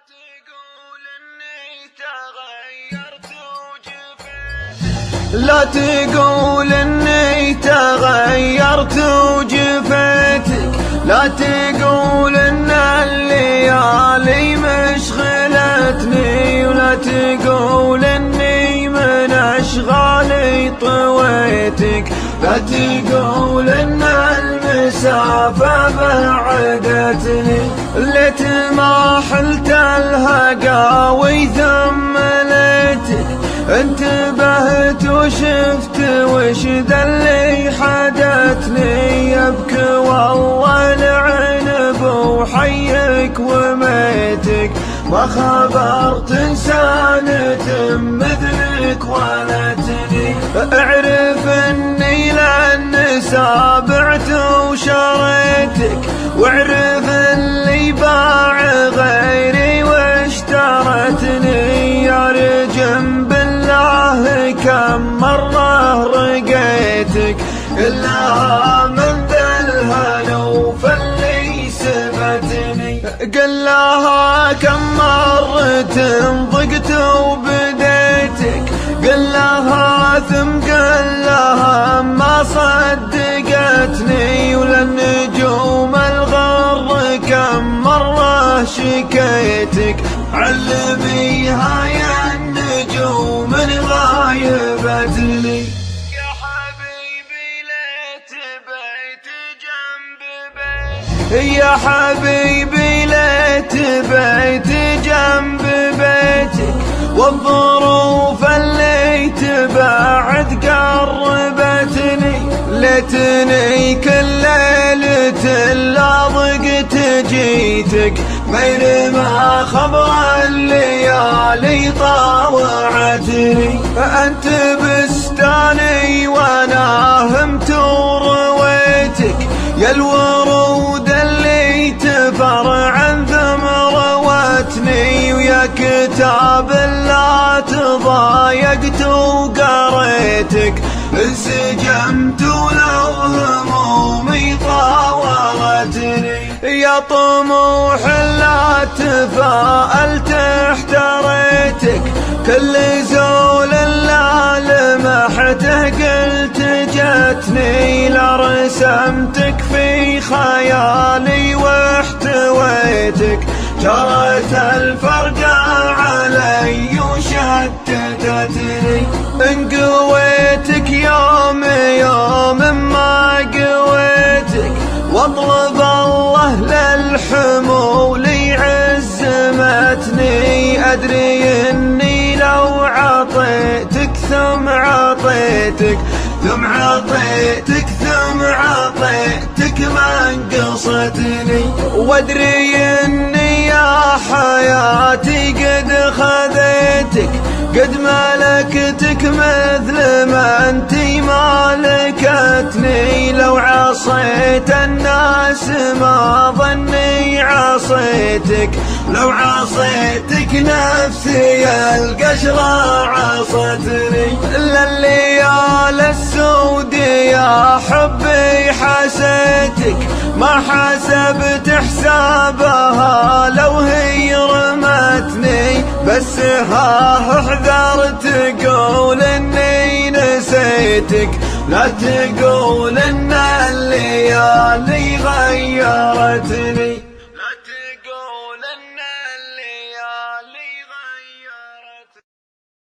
تقول اني تغيرت وجفيت، لا تقول اني تغيرت وجفيتك، لا تقول ان الليالي مشغلتني، ولا تقول اني من اشغالي طويتك، لا تقول ان المسافة بعدتني، ليت ما حلت الهقاوي ثم ليتك انتبهت وشفت وش ذا اللي حدتني، يبكي والله العنب وحيك وميتك، ما خبرت انسانة مثلك ولتني، اعرف اني لان سابعت وشريتك، واعرف اللي باع غيري واشترتني، يا رجم بالله كم مرة رقيتك، كلها من ذا الهنو فاللي سبتني، قل لها كم مرة ضقت وبديتك، قل لها ثم قل لها ما صدقتني، ولا النجوم الغر كم مرة شكيتك، علميها يا النجوم غايبتني، يا حبيبي ليت بيت جنب بيتك، يا حبيبي ليت بيت جنب بيتك، والظروف اللي تبعد قربتني، ليتني كل ليلة لا ضقت جيتك، بينما خبر الليالي طاوعتني، أنت بستاني وانا همت ورويتك، يا الورود اللي تفرع ثمروتني، ويا كتاب لا تضايقت وقريتك، انسجمت ولو همومي طاولتني، يا طموح لا تفاءلت احتريتك، كل زول لا لمحته قلت جتني، لا رسمتك في خيالي واحتويتك، جرت الفرقة علي وشتتتني، ان قويتك يوم يوم ما قويتك، واطلب الله للحمول عزمتني، ادري اني لو عطيتك ثم عطيتك ثم عطيتك ثم عطيتك ما انقصتني، وادري اني يا حياتي قد خذيتك، قد ملكتك مثل ما انتي مالكتني، لو عصيت الناس ما ظني عصيتك، لو عصيتك نفسي القشرة عصتني، لليالي السود يا حبي حسيتك، ما حسبت حسابها لو هي رمتني، بس احذر تقول اني نسيتك، لا تقول ان الليالي غيرتني.